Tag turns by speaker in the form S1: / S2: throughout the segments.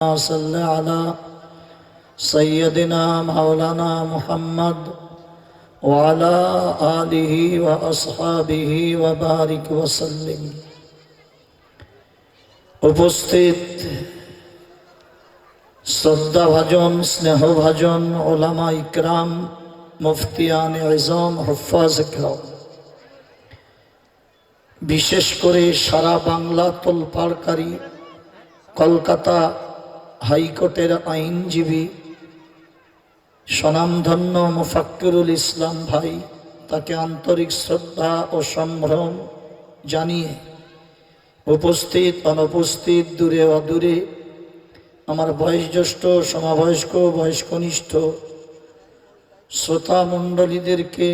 S1: صل على سيدنا مولانا محمد وعلى آله وأصحابه وبارك وسلم। উপস্থিত শ্রদ্ধাভাজন স্নেহভাজন ওলামা ইকরাম, মুফতিয়ান আজম, হুফাজ ইকরাম, বিশেষ করে সারা বাংলা তোলপাড়কারী কলকাতা হাইকোর্টের আইনজীবী স্বনামধন্য মুফাক্কিরুল ইসলাম ভাই, তাকে আন্তরিক শ্রদ্ধা ও সম্ভ্রম জানিয়ে উপস্থিত অনুপস্থিত দূরে অদূরে আমার বয়োজ্যেষ্ঠ সমবয়স্ক বয়স্কনিষ্ঠ শ্রোতা মণ্ডলীদেরকে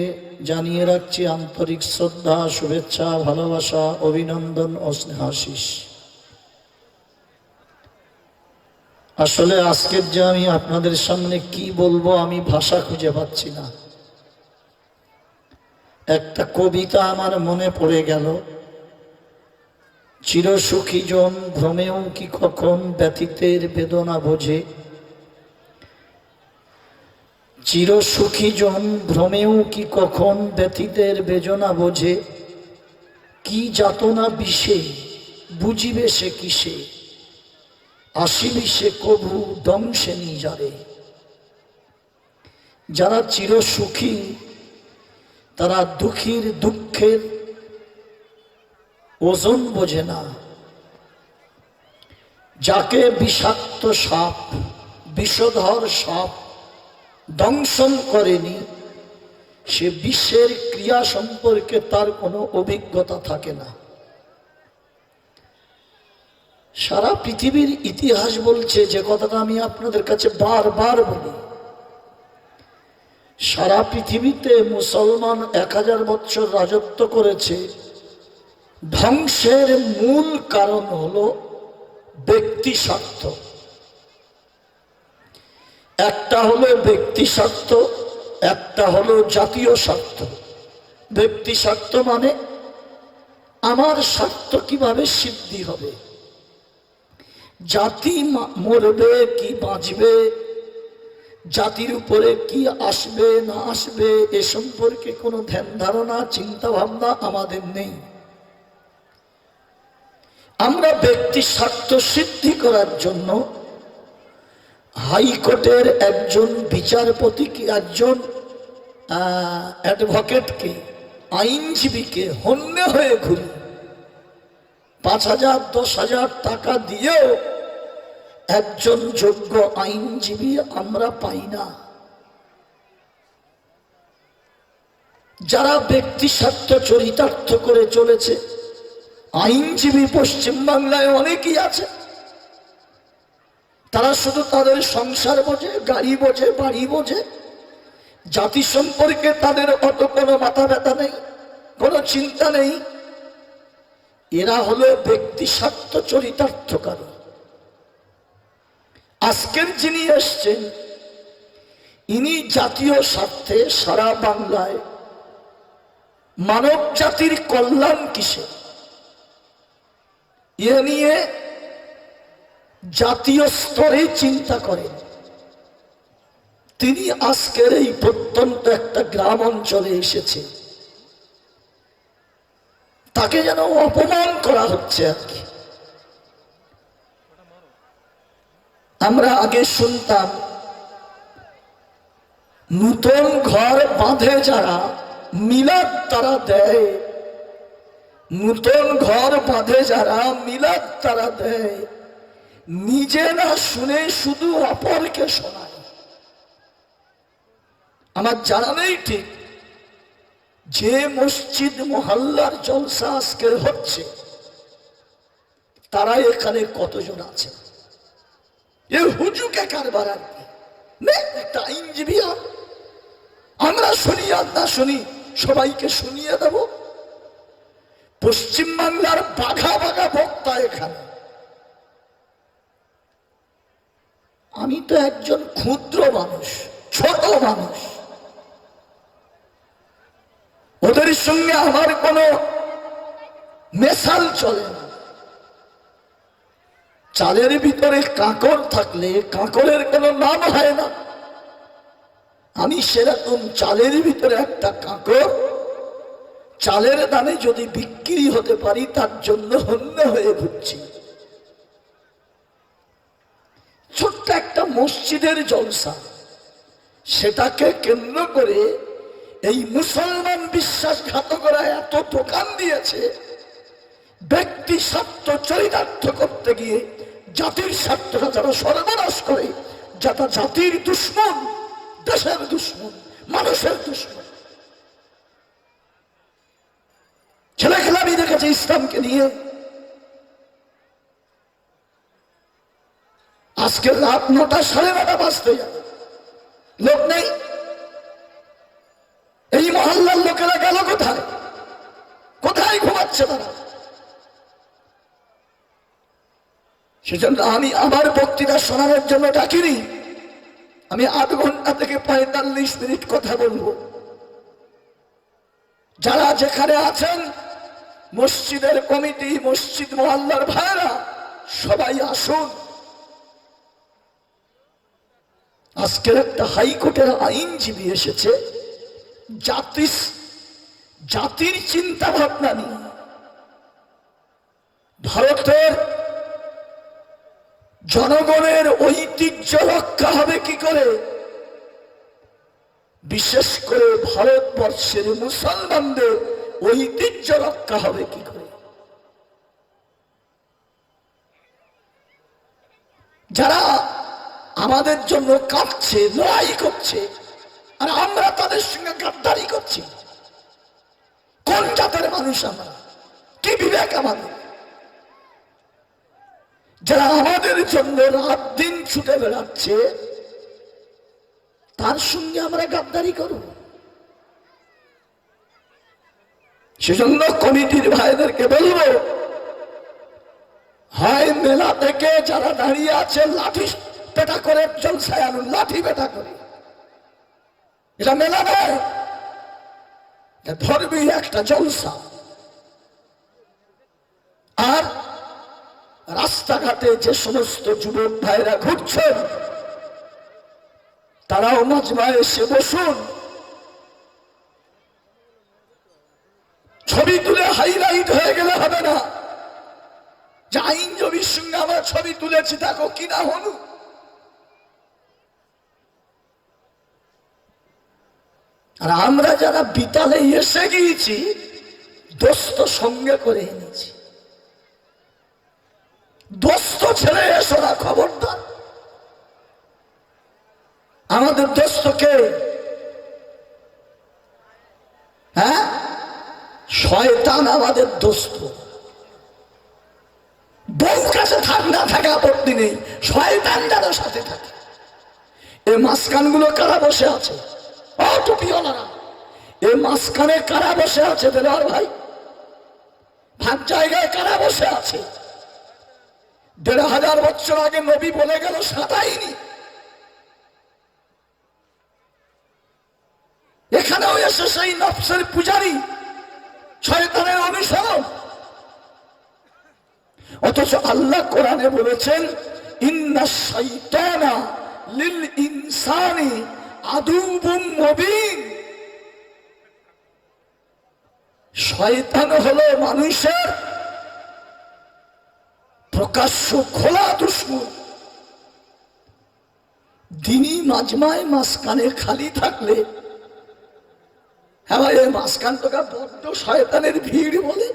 S1: জানিয়ে রাখছি আন্তরিক শ্রদ্ধা, শুভেচ্ছা, ভালোবাসা, অভিনন্দন ও স্নেহাশিস। আসলে আজকের যে আমি আপনাদের সামনে কি বলবো আমি ভাষা খুঁজে পাচ্ছি না। একটা কবিতা আমার মনে পড়ে গেল, চিরসুখী জন ভ্রমেও কি কখন ব্যথিতের বেদনা বোঝে। চিরসুখী জন ভ্রমেও কি কখন ব্যথিতের বেদনা বোঝে। কি যাতনা বিষে বুঝিবে সে কিসে, আসিবি সে কভু দংশে নিজারে। যারা চিরসুখী তারা দুঃখীর দুঃখের ওজন বোঝে না। যাকে বিষাক্ত সাপ, বিষধর সাপ দংশন করেনি, সে বিষের ক্রিয়া সম্পর্কে তার কোনো অভিজ্ঞতা থাকে না। সারা পৃথিবীর ইতিহাস বলছে, যে কথাটা আমি আপনাদের কাছে বারবার বলি, সারা পৃথিবীতে মুসলমান 1000 বছর রাজত্ব করেছে। ধ্বংসের মূল কারণ হলো ব্যক্তি স্বার্থ। একটা হলো ব্যক্তি স্বার্থ, একটা হলো জাতীয় স্বার্থ। ব্যক্তি স্বার্থ মানে আমার স্বার্থ কিভাবে সিদ্ধি হবে, জাতি মরবে কি বাঁচবে, জাতির উপরে কি আসবে না আসবে এ সম্পর্কে কোনো ধ্যান ধারণা চিন্তা ভাবনা আমাদের নেই। আমরা ব্যক্তি স্বার্থ সিদ্ধি করার জন্য হাইকোর্টের একজন বিচারপতিকে, একজন অ্যাডভোকেটকে, আইনজীবীকে হন্যে হয়ে ঘুরি। 5000 10,000 টাকা দিয়েও একজন যোগ্য আইনজীবী আমরা পাই না। যারা ব্যক্তি স্বার্থ চরিতার্থ করে চলেছে, আইনজীবী পশ্চিমবাংলায় অনেকেই আছে। তারা শুধু তাদের সংসার বোঝে, গাড়ি বোঝে, বাড়ি বোঝে। জাতি সম্পর্কে তাদের অত কোনো মাথা ব্যথা নেই, কোনো চিন্তা নেই। এরা হলো ব্যক্তি স্বার্থ চরিতার্থকারী। আজকের যিনি এসছেন, ইনি জাতীয় স্বার্থে সারা বাংলায় মানব জাতির কল্যাণ কিসে এ নিয়ে জাতীয় স্তরে চিন্তা করেন। তিনি আজকের এই প্রত্যন্ত একটা গ্রাম অঞ্চলে এসেছে, তাকে যেন অপমান করা হচ্ছে আর কি। আমরা আগে শুনতাম নূতন ঘর বাঁধে যারা মিলাদ তারা দেয়, নূতন ঘর বাঁধে যারা মিলাদ তারা দেয়, নিজে না শুনে শুধু অপরকে শোনায়। আমার জানা নেই ঠিক যে মসজিদ মহল্লার জলসা আজকের হচ্ছে, তারা এখানে কতজন আছে। এ হুজুকে কারবার আর কি, একটা আইনজীবী আমরা শুনি আর না শুনি সবাইকে শুনিয়ে দেব। পশ্চিমবাংলার বাঘা বাঘা বক্তা এখানে। আমি তো একজন ক্ষুদ্র মানুষ, ছোট মানুষ, ওদের সঙ্গে আমার কোনো মেশাল চলে না। চালের ভিতরে কাঁকড় থাকলে কাঁকড়ের কোনো নাম হয় না। আমি সেরকম চালের ভিতরে একটা কাঁকড়, চালের দামে যদি বিক্রি হতে পারি তার জন্য হন্য হয়ে ঘুরছি। ছোট্ট একটা মসজিদের জলসা, সেটাকে কেন্দ্র করে এই মুসলমান বিশ্বাসঘাতকরা এত দোকান দিয়েছে। ব্যক্তি স্বার্থ চরিতার্থ করতে গিয়ে জাতির স্বার্থটা যারা সর্বনাশ করে, যারা জাতির দুশ্মন, দেশের দুশ্মন, মানুষের দুশ্মন। ছেলে খেলামি দেখেছে ইসলামকে নিয়ে। আজকে রাত 9টা 9:30 বাজতে যাবে, লোক নেই। এই মহল্লার লোকেরা গেল কোথায়? কোথায় ঘুমাচ্ছে তারা? সেজন্য আমি আমার বক্তৃতা শোনানোর জন্য ডাকিনি। আমি 8 ঘন্টা থেকে 45 মিনিট কথা বলবো। যারা যেখানে আছেন, মসজিদের কমিটি, মসজিদ মহল্লার ভাইরা, সবাই আসুন। আজকের একটা হাইকোর্টের আইনজীবী এসেছে জাতির চিন্তা ভাবনা নিয়ে। ভারতের জনগণের ঐতিহ্য রক্ষা হবে কি করে, বিশেষ করে ভারতবর্ষের মুসলমানদের ঐতিহ্য রক্ষা হবে কি করে? যারা আমাদের জন্য কাঁদছে, লড়াই করছে, আর আমরা তাদের সঙ্গে গাদ্দারি করছি। কোন জাতের মানুষ আমরা? কি বিবেক আমাদের? যারা আমাদের জন্য রাত দিন ছুটে বেড়াচ্ছে, তার সঙ্গে আমরা গাদ্দারি করব? সেজন্য কমিটির ভাইদেরকে বলবো, হয় মেলা থেকে যারা দাঁড়িয়ে আছে লাঠি পেটা করে জলসায় আনুন, লাঠি পেটা করে। এটা মেলা নয়, ধর্মী একটা জলসা। আর রাস্তাঘাটে যে সমস্ত যুবক ভাইরা ঘুরছেন, তারাও মাজমায় এসে বসুন। ছবি তুলে হাইলাইট হয়ে গেলে হবে না যে আইনজীবীর সঙ্গে আমরা ছবি তুলেছি, দেখো কিনা হনু। আর আমরা যারা বিতালে এসে গিয়েছি, দোস্ত সঙ্গে করে এনেছি। দোস্ত ছেড়ে এসো না, খবরদার। আমাদের দোস্তকে, হ্যাঁ, শয়তান আমাদের দোস্ত। বউ কাছে থাক না থাকা আপত্তি নেই, শয়তান যারা সাথে থাকে। এই মাঝখানগুলো কারা বসে আছে? টুপিওয়ালারা। এই মাঝখানে কারা বসে আছে? দেলোয়ার ভাই, ভাগ জায়গায় কারা বসে আছে? 1500 বছর আগে নবী বলে গেল সাঁতাইনি। এখানেও এসে সেই নফসের পূজারী, শয়তানের অনুসরণ। অথচ আল্লাহ কোরআনে বলেছেন, ইন্নাশ শাইতানা লিল ইনসানি আদুউম মুবিন। শয়তান হলো মানুষের প্রকাশ্য খোলা দুশমন। দিনই মাজমায় মাঝখানে খালি থাকলে, হ্যাঁ, এই মাঝখান তো বড্ড শয়তানের ভিড় বলে।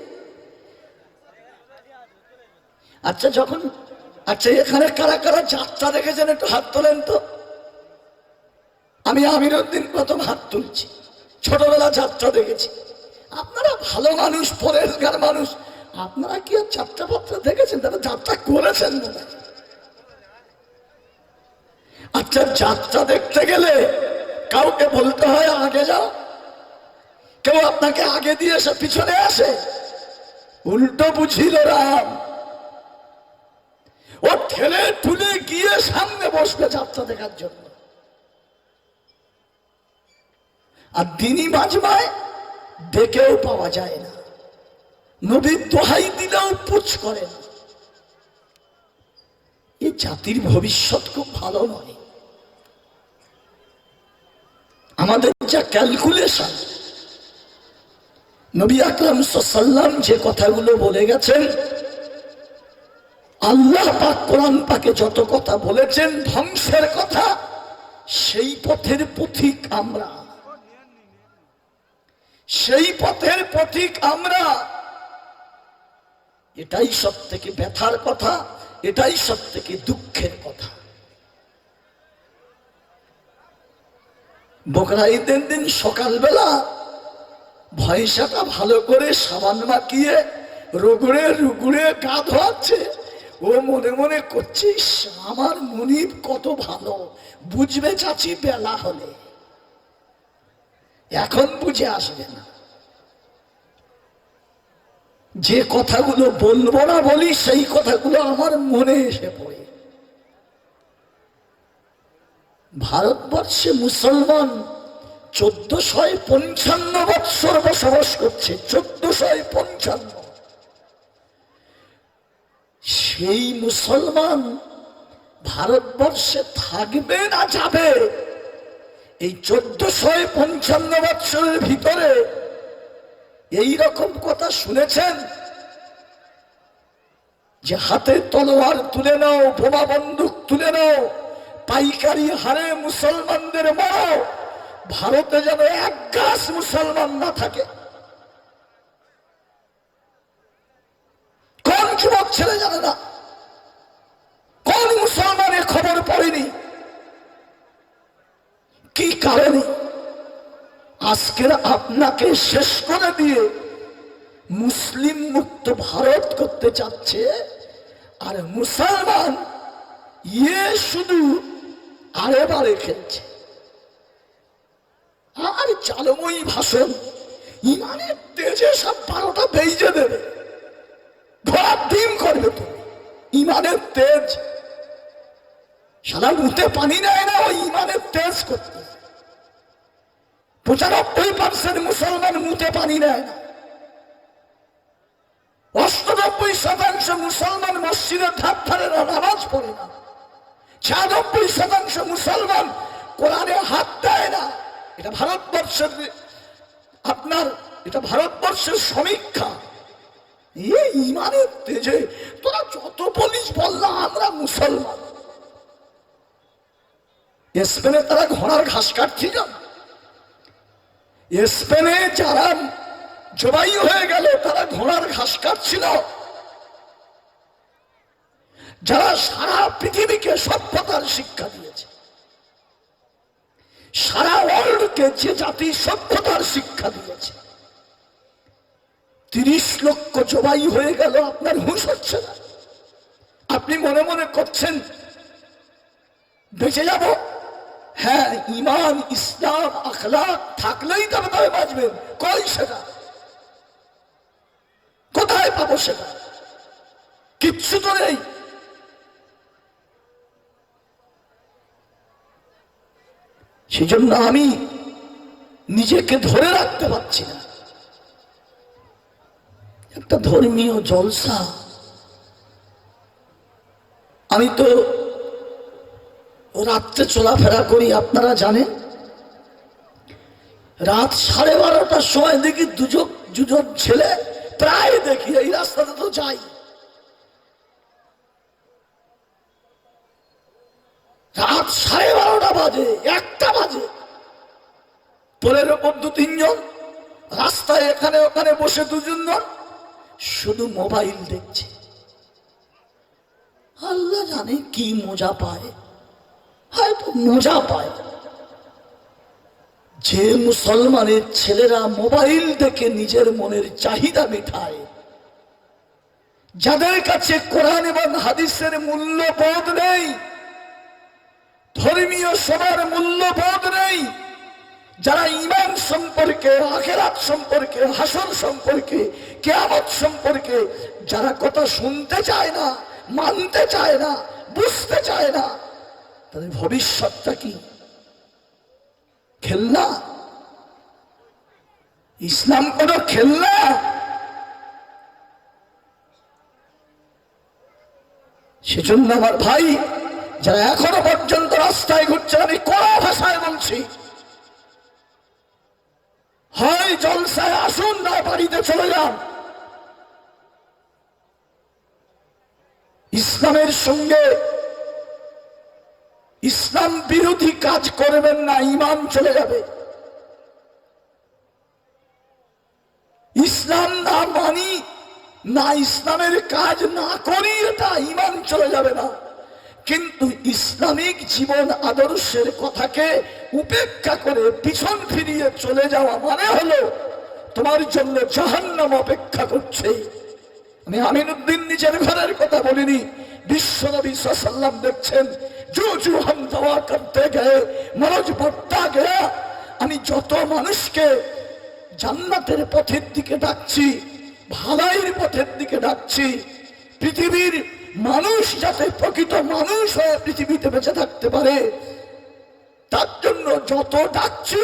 S1: আচ্ছা, এখানে কারা কারা যাত্রা দেখেছেন একটু হাত তোলেন তো। আমি আমিরউদ্দিন প্রথম হাত তুলছি, ছোটবেলা যাত্রা দেখেছি। আপনারা ভালো মানুষ, পরেশগার মানুষ, আপনারা কি আর যাত্রা ফাত্রা দেখেছেন? তারা যাত্রা করেছেন না? আচ্ছা, যাত্রা দেখতে গেলে কাউকে বলতে হয় আগে যাও? কেউ আপনাকে আগে দিয়ে এসে পিছনে আসে? উল্টো বুঝিল রাম, ও ঠেলে ঠুলে গিয়ে সামনে বসবে যাত্রা দেখার জন্য। আর দিনই মাজমায় ডেকেও পাওয়া যায় না, নবীর দোহাই দিলেও পুছ করেন। এই জাতির ভবিষ্যৎ খুব ভালো নয়। আমাদের যা ক্যালকুলেশন, নবী আকরাম সাল্লাল্লাহু যে কথাগুলো বলে গেছেন, আল্লাহ পাক কোরআন পাকে যত কথা বলেছেন ধ্বংসের কথা, সেই পথের পথিক আমরা, সেই পথের পথিক আমরা। এটাই সব থেকে ব্যথার কথা, এটাই সব থেকে দুঃখের কথা। বকরা ঈদের দিন সকালবেলা ভয়সাটা ভালো করে সাবান মাখিয়ে রুগুড়ে রুগুড়ে গা ধোয়াচ্ছে। ও মনে মনে করছিস আমার মনিব কত ভালো, বুঝবে চাচি বেলা হলে, এখন বুঝে আসবে না। যে কথাগুলো বলবো না বলি, সেই কথাগুলো আমার মনে এসে পড়ে। ভারতবর্ষে মুসলমান 1455 বৎসর বসবাস করছে, 1455। সেই মুসলমান ভারতবর্ষে থাকবে না যাবে, এই 1455 বৎসরের ভিতরে এই রকম কথা শুনেছেন যে হাতে তলোয়ার তুলে নাও, বোমা বন্দুক তুলে নাও, পাইকারি হারে মুসলমানদের মারো, ভারতে যেন এক গাছ মুসলমান না থাকে? কোন যুবক ছেলে জানে না? কোন মুসলমানের খবর পড়েনি? কি কারণে আজকের আপনাকে শেষ করে দিয়ে মুসলিম মুক্ত ভারত করতে চাচ্ছে, আর মুসলমান ইয়ে শুধু আরে বারে খেলছে। আর চালময়ী ভাষণ, ইমানের তেজে সব 12টা বেজে দেবে, ঘোড়ার ডিম করবে তুমি। ইমানের তেজ সারা মুখে পানি নেয় না, ওই ইমানের তেজ করতে। 95% মুসলমান মুখে পানি নেয় না, 98% মুসলমান মসজিদের ধার ধারে না, নামাজ পড়ে না, 96% মুসলমান কোরআনে হাত দেয় না। এটা ভারতবর্ষের আপনার, এটা ভারতবর্ষের সমীক্ষা। এই ইমানের তেজে তোরা যত বলিস বললা আমরা মুসলমান। স্পেনে তারা ঘোড়ার ঘাস কাটছিল, স্পেনে যারা জবাই হয়ে গেল তারা ঘোড়ার ঘাস কাটছিল। যারা সারা পৃথিবীকে সভ্যতার শিক্ষা দিয়েছে, সারা ওয়ার্ল্ডকে যে জাতি সভ্যতার শিক্ষা দিয়েছে, 30 লক্ষ জবাই হয়ে গেল, আপনার হুঁশ হচ্ছে না। আপনি মনে মনে করছেন বেঁচে যাব। হ্যাঁ, ইমান ইসলাম আখলাক থাকলেই তবে তবে বাঁচবেন। কই সেটা? কোথায় পাবো সেটা? কিচ্ছু তো নেই। সেজন্য আমি নিজেকে ধরে রাখতে পারছি না। একটা ধর্মীয় জলসা, আমি তো রাত্রে চলাফেরা করি, আপনারা জানেন। রাত 12:30টার সময় দেখি দুজন ছেলে, প্রায় দেখি এই রাস্তাতে তো যাই, রাত 12:30 বাজে, 1টা বাজে, পোলের ওপর 2-3 জন, রাস্তায় এখানে ওখানে বসে 2-3 জন শুধু মোবাইল দেখছে। আল্লাহ জানে কি মজা পায়, হয়তো মজা পায়। যে মুসলমানের ছেলেরা মোবাইল দেখে নিজের মনের চাহিদা মেটায়, যাদের কাছে কোরআন এবং হাদিসের মূল্যবোধ নেই, ধর্মীয় সবার মূল্যবোধ নেই, যারা ঈমান সম্পর্কে, আখিরাত সম্পর্কে, হাসর সম্পর্কে, কিয়ামত সম্পর্কে যারা কথা শুনতে চায় না, মানতে চায় না, বুঝতে চায় না, তাদের ভবিষ্যৎটা কি? খেলনা? ইসলাম কোন খেলনা? সেজন্য আমার ভাই, যারা এখনো পর্যন্ত রাস্তায় ঘুরছে, আমি কোন ভাষায় বলছি, হয় জলসায় আসুন না বাড়িতে চলে যান। ইসলামের সঙ্গে ইসলাম বিরোধী কাজ করবেন না, ঈমান চলে যাবে। ইসলাম না মানি, না ইসলামের কাজ না করি, এটা ঈমান চলে যাবে না। কিন্তু ইসলামিক জীবন আদর্শের কথাকে উপেক্ষা করে পিছন ফিরিয়ে চলে যাওয়া মানে হলো তোমার জন্য জাহান্নাম অপেক্ষা করছে। আমি আমিনুদ্দিন নিজের ঘরের কথা বলিনি, বিশ্বনবী সাল্লাল্লাহু আলাইহি ওয়াসাল্লাম দেখছেন জু হাম দওয়া করতে গয়ে মরজ বড়তা গয়া। আমি যত মানুষকে জান্নাতের পথের দিকে ডাকছি, ভালাইয়ের পথের দিকে ডাকছি, পৃথিবীর মানুষ যাতে প্রকৃত মানুষ হয়ে পৃথিবীতে বেঁচে থাকতে পারে, তার জন্য যত ডাকছি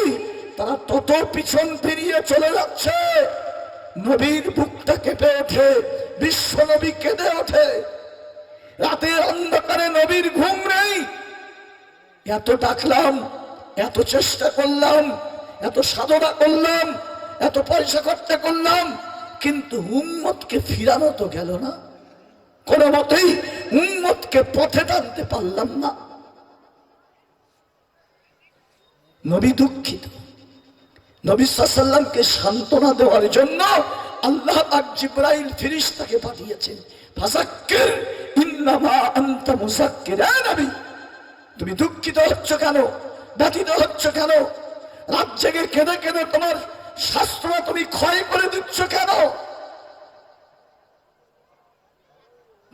S1: তারা তত পিছন ফিরিয়ে চলে যাচ্ছে। নবীর বুকটা কেঁপে ওঠে, বিশ্ব নবী কেঁদে ওঠে। রাতের অন্ধকারে নবীর ঘুম নেই। এত ডাকলাম, এত চেষ্টা করলাম, এত সাধনা করলাম, এত পয়সা খরচা করলাম, কিন্তু উম্মতকে ফিরানো তো গেল না। কোন মতেই উম্মতকে পথে টানতে পারলাম না। নবী দুঃখিত। নবী সাল্লাল্লাহু আলাইহি ওয়াসাল্লামকে সান্ত্বনা দেওয়ার জন্য আল্লাহ পাক জিবরাইল ফেরেশতাকে পাঠিয়েছেন। ফাযাক্কির ইন্নামা আনতা মুযাক্কির। হে নবী, তুমি দুঃখিত হচ্ছ কেন, ব্যথিত হচ্ছ কেন, রাত জেগে কেঁদে কেঁদে তোমার শাস্ত্র তুমি ক্ষয় করে দিচ্ছ কেন?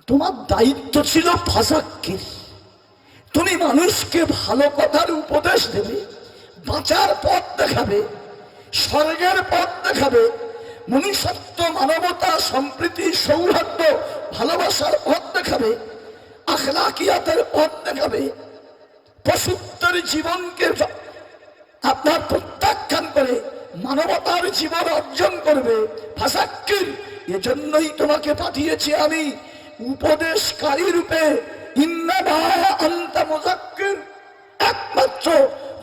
S1: তোমার দায়িত্ব ছিল ফাযাক্কির, তুমি মানুষকে ভালো কথার উপদেশ দেবে, বাঁচার পথ দেখাবে, স্বর্গের পথ দেখাবে, মনুষ্যত্ব, মানবতা, সম্প্রীতি, সৌহার্দ্য, ভালোবাসার পথ দেখাবে, আখলাকিয়াতের পথ দেখাবে, পশুত্বের জীবনকে আপনার প্রত্যাখ্যান করে মানবতার জীবন অর্জন করবে। ফাযাক্কির, এজন্যই তোমাকে পাঠিয়েছি আমি উপদেশকারী রূপে। ইন্নামা আনতা মুযাক্কির, একমাত্র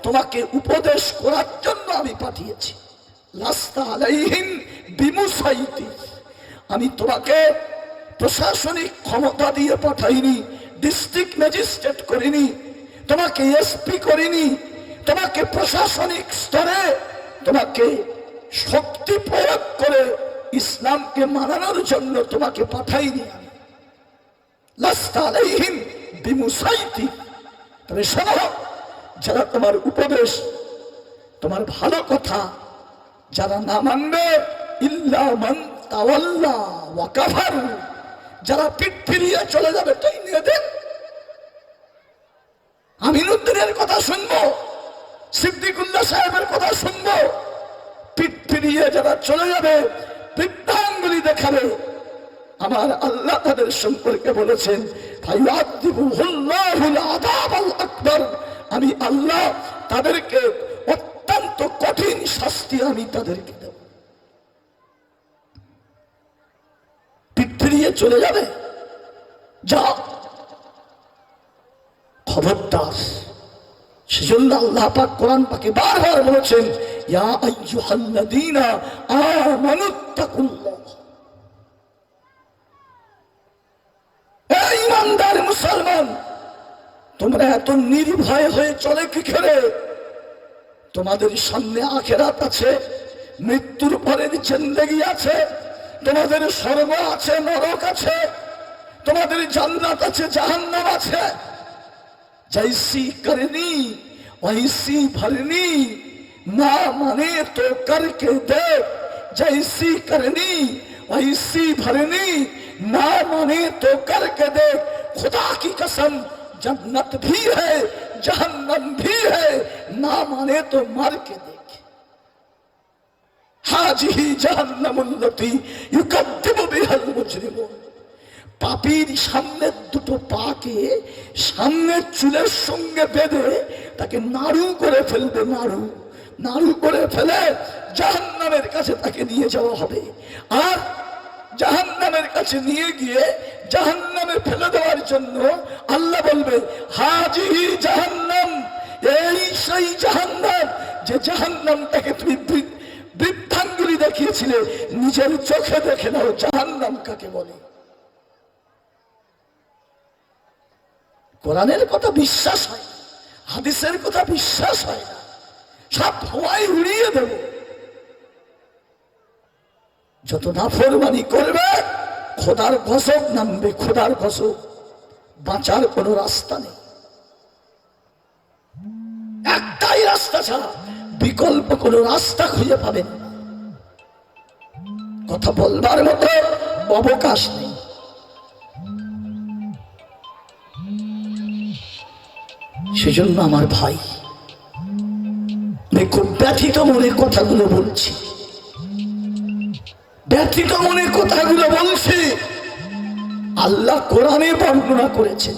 S1: তোমাকে উপদেশ করার জন্য আমি পাঠিয়েছি। লাস্তা আলাইহিম বিমুসাইতির, আমি তোমাকে প্রশাসনিক ক্ষমতা দিয়ে পাঠাইনি, ডিস্ট্রিক্ট ম্যাজিস্ট্রেট করিনি, তোমাকে এসপি করিনি, তোমাকে প্রশাসনিক স্তরে তোমাকে শক্তি প্রয়োগ করে ইসলামকে মানানোর জন্য তোমাকে পাঠাইনি আমি। লাস্তা আলাইহিম বিমুসাইতির। তবে শোনো, যারা তোমার উপদেশ, তোমার ভালো কথা যারা না মানবে, ইল্লা মান তাওয়াল্লা ওয়া কাফার, যারা পিঠ ফিরিয়ে চলে যাবে, তাই নিয়ে দেন। আমিনুদ্দিনের কথা শুনবো, সিদ্দিকুল্লাহ সাহেবের কথা শুনবো, পিঠ ফিরিয়ে যারা চলে যাবে, বৃদ্ধাঙ্গুলি দেখাবে, আমার আল্লাহ তাদের সম্পর্কে বলেছেন ফায়ুআযিবুহুল্লাহুল আযাবাল আকবার, আমি আল্লাহ তাদেরকে অত্যন্ত কঠিন শাস্তি আমি তাদেরকে দেব। পিঠ ফিরিয়ে চলে যাবে, যা খবরদার। সেজন্য আল্লাহ পাক কোরআন পাকে বারবার বলেছেন ইয়া আইয়ুহাল্লাযীনা আমানুত্তাকুল্লাহ। হে ঈমানদার মুসলমান, তোমরা এত নির্ভয় হয়ে চলে কি করে? তোমাদের সামনে আখিরাত আছে, মৃত্যুর পরের জিন্দেগি আছে, তোমাদের স্বর্গ আছে, নরক আছে, তোমাদের জান্নাত আছে, জাহান্নাম আছে। जैसी करनी वैसी भरनी, ना माने तो करके दे, जैसी करनी वैसी भरनी, ना माने तो करके दे। खुदा की कसम, जन्नत भी है, जहन्नम भी है, ना माने तो मर के देख। हाजिही जहन्नमुल्लती युकद्दिबु बिहाल मुजरिमुन। পাপীর সামনের দুটো পাকে সামনের চুলের সঙ্গে বেঁধে তাকে নাড়ু করে ফেলবে, নাড়ু নাড়ু করে ফেলে জাহান্নামের কাছে তাকে নিয়ে যাওয়া হবে। আর জাহান্নামের কাছে নিয়ে গিয়ে জাহান্নামে ফেলে দেওয়ার জন্য আল্লাহ বলবে হাজিহি জাহান্নাম, এই সেই জাহান্নাম যে জাহান্নামটাকে তুমি বৃদ্ধাঙ্গুলি দেখিয়েছিলে, নিজের চোখে দেখে নাও জাহান্নাম কাকে বলে। কোরআনের কথা বিশ্বাস হয় না, হাদিসের কথা বিশ্বাস হয় না, সব হওয়াই উড়িয়ে দেব। যত নাফরমানি করবে খোদার গজব নামবে, খোদার গজব। বাঁচার কোনো রাস্তা নেই, একটাই রাস্তা ছাড়া বিকল্প কোনো রাস্তা খুঁজে পাবেন না। কথা বলবার মতো অবকাশ নেই। সেজন্য আমার ভাই, আমি খুব ব্যথিত মনে কথাগুলো বলছি, ব্যথিত মনে কথাগুলো বলছি। আল্লাহ কোরআনে বর্ণনা করেছেন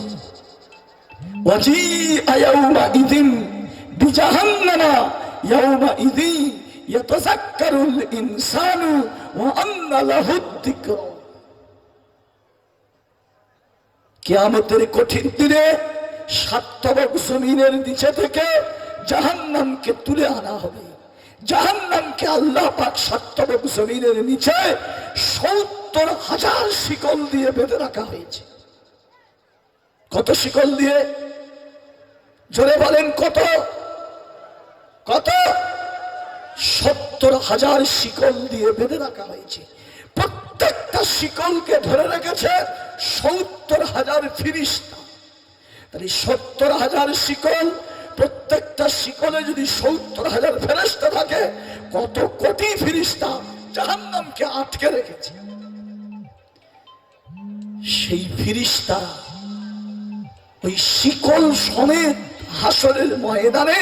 S1: ওয়াজিআ ইয়াউমাইযিন বিজাহান্নামা ইয়াউমাইযিন ইয়াতাযাক্কারুল ইনসানু ওয়া আন্না লাহুদ যিকরা। কিয়ামতের কঠিন দিনে সাতবক জমিনের নিচে থেকে জাহান্নামকে তুলে আনা হবে। জাহান্নামকে আল্লাহ পাক সাতবক জমিনের নিচে ৭০,০০০ শিকল দিয়ে বেঁধে রাখা হয়েছে। কত শিকল দিয়ে? জোরে বলেন কত? কত? ৭০,০০০ শিকল দিয়ে বেঁধে রাখা হয়েছে। প্রত্যেকটা শিকলকে ধরে রেখেছে ৭০,০০০ ফেরেশতা। তাহলে ৭০,০০০ শিকল, প্রত্যেকটা শিকলে যদি ৭০,০০০ ফেরেশতা থাকে, কত কোটি ফেরেশতা জাহান্নামকে আটকে রেখেছে। সেই ফেরেশতা ওই শিকল সমেত হাসরের ময়দানে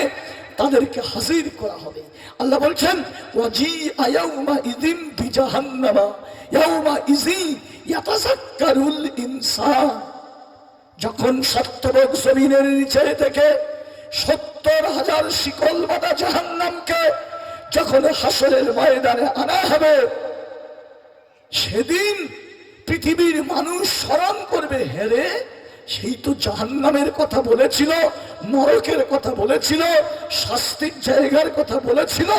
S1: তাদেরকে হাজির করা হবে। আল্লাহ বলছেন ওয়াজিআ ইয়াউমাইযিন বিজাহান্নামা ইয়াউমাইযিন ইয়াতাযাক্কারুল ইনসান। যখন সাতবক জমিনের নিচে থেকে ৭০,০০০ শিকল বাঁধা জাহান্নামকে যখন হাসরের ময়দানে আনা হবে, সেদিন পৃথিবীর মানুষ স্মরণ করবে, হেরে সেই তো জাহান্নামের কথা বলেছিল, নরকের কথা বলেছিল, শাস্তির জায়গার কথা বলেছিল।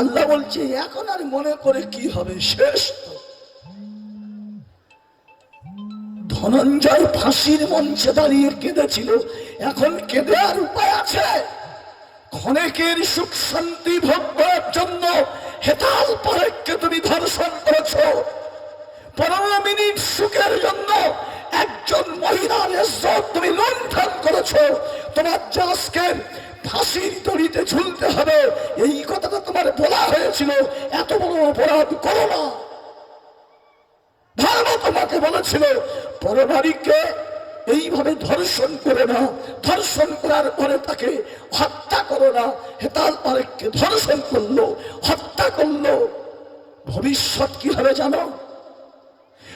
S1: আল্লাহ বলছে এখন আর মনে করে কি হবে, শেষ তো। ধনঞ্জয় ফাঁসির মঞ্চে দাঁড়িয়ে কেঁদেছিল, এখন কেঁদে আর উপায় আছে? ক্ষণেকের সুখ শান্তি ভোগ করার জন্য হেতাল পারেককে তুমি ধর্ষণ করেছ। ১৫ মিনিট সুখের জন্য একজন মহিলার ইজ্জত তুমি লুণ্ঠন করেছ। তোমার যে আজকে ফাঁসির দড়িতে ঝুলতে হবে, এই কথাটা তোমার বলা হয়েছিল, এত বড় অপরাধ করো না। ধর্ম তোমাকে বলেছিল পরনারীকে এইভাবে ধর্ষণ করে না, ধর্ষণ করার পরে তাকে হত্যা করো না। হেতাল পারেককে ধর্ষণ করলো, হত্যা করলো। ভবিষ্যৎ কি হবে জানো?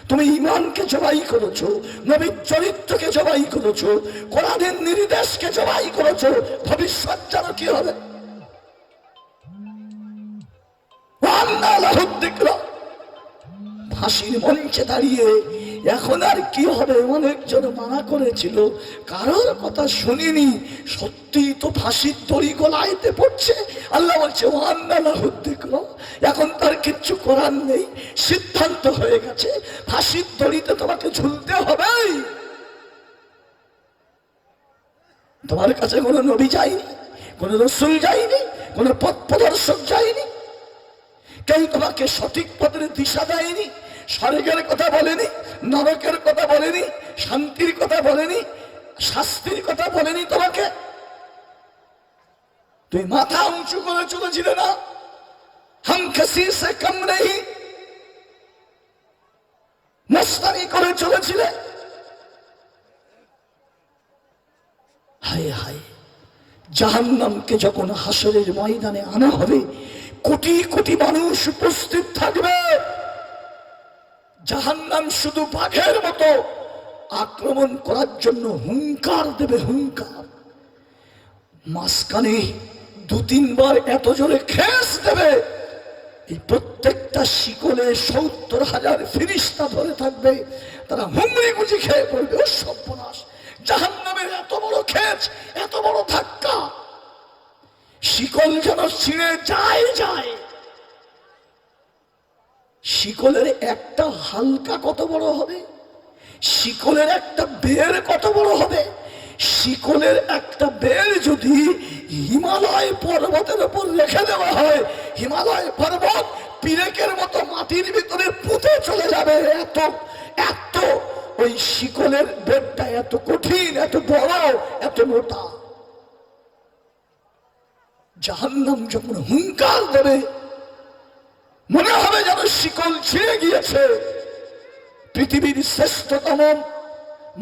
S1: তুমি ইমানকে জবাই করেছো, নবীর চরিত্রকে জবাই করেছো, কোরআনের নির্দেশকে জবাই করেছো। ভবিষ্যৎ জানো কি হবে? ফাঁসির মঞ্চে দাঁড়িয়ে এখন আর কি হবে? অনেকজন মানা করেছিল, কারোর কথা শুনিনি, সত্যি তো ফাঁসির দড়ি গলাইতে পড়ছে। আল্লাহ বলছে এখন তার কিচ্ছু করার নেই, সিদ্ধান্ত হয়ে গেছে, ফাঁসির দড়িতে তোমাকে ঝুলতে হবে। তোমার কাছে কোনো নবী যায়নি, কোনো রাসূল যায়নি, কোনো পথ প্রদর্শক যায়নি, কেউ তোমাকে সঠিক পথের দিশা দেয়নি, স্বর্গের কথা বলেনি, নরকের কথা বলেনি, শান্তির কথা বলেনি, শাস্তির কথা বলেনি তোমাকে। তুই মাথা উঁচু করে চলেছিলে না, হাম কিসি সে কম নেই, মস্তানি করে চলেছিলে। হায় হায়, জাহান্নামকে যখন হাসরের ময়দানে আনা হবে, কোটি কোটি মানুষ উপস্থিত থাকবে। জাহান্নাম শুধু বাঘের মতো আক্রমণ করার জন্য হুঙ্কার দেবে, হুঙ্কার। মাঝখানে ২-৩ বার এত জোরে খেস দেবে, এই প্রত্যেকটা শিকলে ৭০,০০০ ফেরেশতা ধরে থাকবে, তারা হুমড়ি গুজি খেয়ে পড়বে। ও সর্বনাশ, জাহান্নামের এত বড় খেচ, এত বড় ধাক্কা, শিকল যেন ছিঁড়ে যায় যায়। শিকলের একটা হালকা কত বড় হবে, শিকলের একটা বের কত বড় হবে। শিকলের একটা বের যদি হিমালয় পর্বতের উপর রেখে দেওয়া হয়, হিমালয় পর্বত পিরেকের মতো মাটির ভিতরে পুঁতে চলে যাবে। এত এত ওই শিকলের বেরটা এত কঠিন, এত বড়, এত মোটা। জাহান্নাম যখন হুঙ্কার দেবে, মনে হবে যেন শিকল ছিঁড়ে গিয়েছে। পৃথিবীর শ্রেষ্ঠতম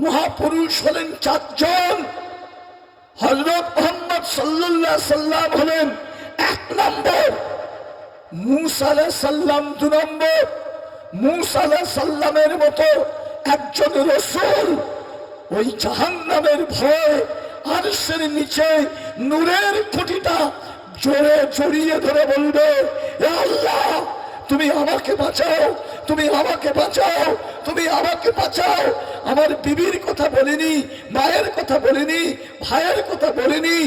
S1: মহাপুরুষ হলেন 4 জন। হযরত মুহাম্মদ সাল্লাল্লাহু আলাইহি সাল্লাম হলেন 1 নম্বর, মূসা আলাইহিস সালাম 2 নম্বর। মূসা আলাইহিস সালামের মতো একজন রাসূল ওই জাহান্নামের ভয়ে আরশের নিচে নূরের খুঁটিটা জোরে জড়িয়ে ধরে বলবে, হে আল্লাহ তুমি আমাকে বাঁচাও, তুমি আমাকে বাঁচাও, তুমি আমাকে বাঁচাও। আমার বিবির কথা বলিনি, মায়ের কথা বলিনি, ভাইয়ের কথা বলিনি,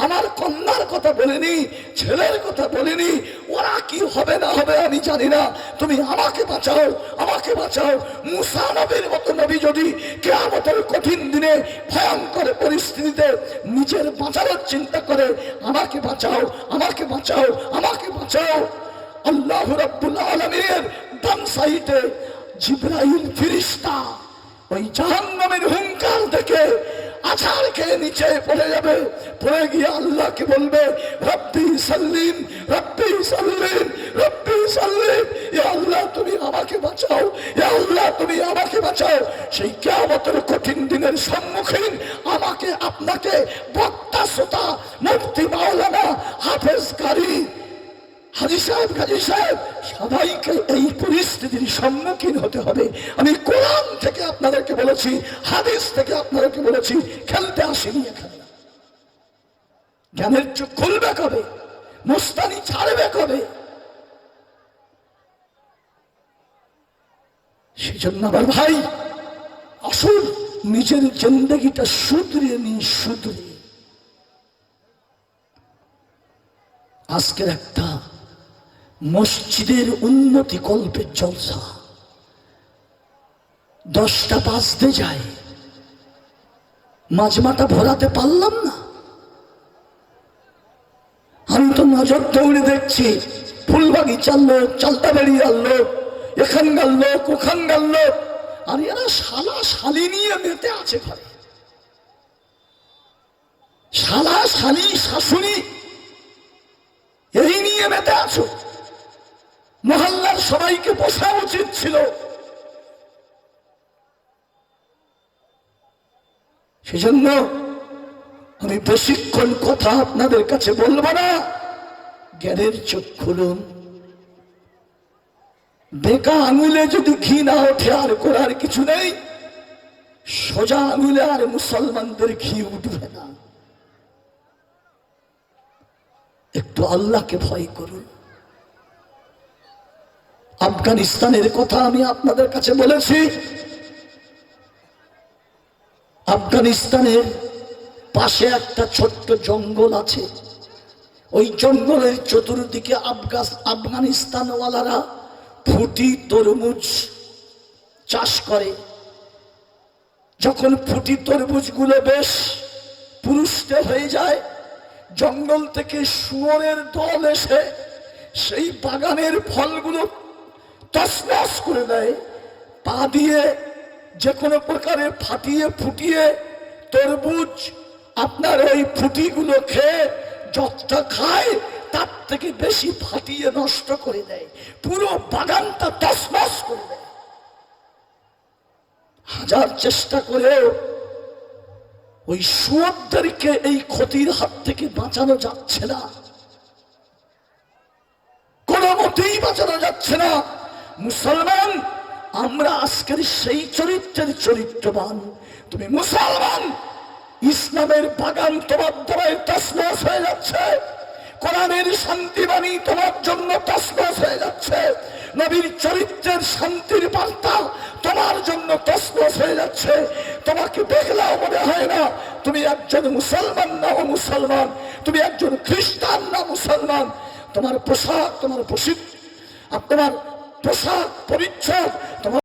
S1: আমার কন্যার কথা বলিনি, ছেলের কথা বলিনি। ওরা কি হবে না হবে আমি জানি না, তুমি আমাকে বাঁচাও, আমাকে বাঁচাও। মুসা নবীর মতো নবী যদি কিয়ামতের কঠিন দিনে ভয়ঙ্কর পরিস্থিতিতে নিজের বাঁচানোর চিন্তা করে, আমাকে বাঁচাও, আমাকে বাঁচাও, আমাকে বাঁচাও। আল্লাহ রাব্বুল আলামিনের ডান সাইডে জিবরাইল ফেরেশতা ওই জাহান্নামের হুঙ্কার দেখে আছাড় খেয়ে নিচে পড়ে যাবে। পড়ে গিয়ে আল্লাহকে বলবে, রব্বি সাল্লিম, রব্বি সাল্লিম, রব্বি সাল্লিম। ইয়া আল্লাহ তুমি আমাকে বাঁচাও, ইয়া আল্লাহ তুমি আমাকে বাঁচাও। সেই কিয়ামতের কঠিন দিনের সম্মুখীন আমাকে, আপনাকে, বক্তা শ্রোতা, মুফতি, মাওলানা, হাফেজ, কারি, হাজী সাহেব, গাজী সাহেব, সবাইকে এই পরিস্থিতির সম্মুখীন হতে হবে। আমি কোরআন থেকে আপনাদেরকে বলেছি, হাদিস থেকে আপনাদেরকে বলেছি, খেলতে আসিনি এখানে। জ্ঞানের চোখ খুলবে কবে, মুস্তানি ছাড়বে কবে? সেই জন্য আমার ভাই, আসল নিজের জিন্দেগিটা শুধরিয়ে নিন, শুধরিয়ে। আজকের একটা মসজিদের উন্নতি কল্পের জলসা 10টা বাজতে যায়, মাজমাটা ভরাতে পারলাম না। আমি তো নজর দৌড়ে দেখছি, ফুলবাগিচার লোক, চালতাবাড়িয়ার লোক, এখানকার লোক, ওখানকার লোক, আর এরা শালা শালি নিয়ে মেতে আছে ঘরে। শালা শালি শাশুড়ি এই নিয়ে মেতে আছো। মহল্লার সবাইকে বসা উচিত ছিল। সেজন্য আমি বেশিক্ষণ কথা আপনাদের কাছে বলবো না। জ্ঞানের চোখ খুলুন। বেঁকা আঙুলে যদি ঘি না ওঠে আর করার কিছু নেই, সোজা আঙুলে আর মুসলমানদের ঘি উঠবে না। একটু আল্লাহকে ভয় করুন। আফগানিস্তানের কথা আমি আপনাদের কাছে বলেছি। আফগানিস্তানের পাশে একটা ছোট্ট জঙ্গল আছে। ওই জঙ্গলের চতুর্দিকে আফগানিস্তানওয়ালারা ফুটি তরমুজ চাষ করে। যখন ফুটি তরমুজগুলো বেশ পুরুষ্টে হয়ে যায়, জঙ্গল থেকে শুয়োরের দল এসে সেই বাগানের ফলগুলো তছনছ করে দেয়। পা দিয়ে যে কোনো প্রকারে ফাটিয়ে ফুটিয়ে তরমুজ আপনার ওই ফুটিগুলো খেয়ে যতটা খায় তার থেকে বেশি ফাটিয়ে নষ্ট করে দেয়, পুরো বাগানটা তছনছ করে দেয়। হাজার চেষ্টা করেও ওই শুয়োরদেরকে এই ক্ষতির হাত থেকে বাঁচানো যাচ্ছে না, কোনো মতেই বাঁচানো যাচ্ছে না। মুসলমান আমরা আজকের সেই চরিত্রের চরিত্রবান। তুমি মুসলমান, ইসলামের বাগান তোমার দ্বারাই তছনছ হয়ে যাচ্ছে। কোরআনের শান্তিবাণী তোমার জন্য তসনস হয়ে যাচ্ছে, নবীর চরিত্রের শান্তির বার্তা তোমার জন্য তসনস হয়ে যাচ্ছে। তোমাকে দেখলেও মনে হয় না তুমি একজন মুসলমান না ও মুসলমান, তুমি একজন খ্রিস্টান না মুসলমান। তোমার পোশাক, তোমার পোশাক পরিচ্ছদ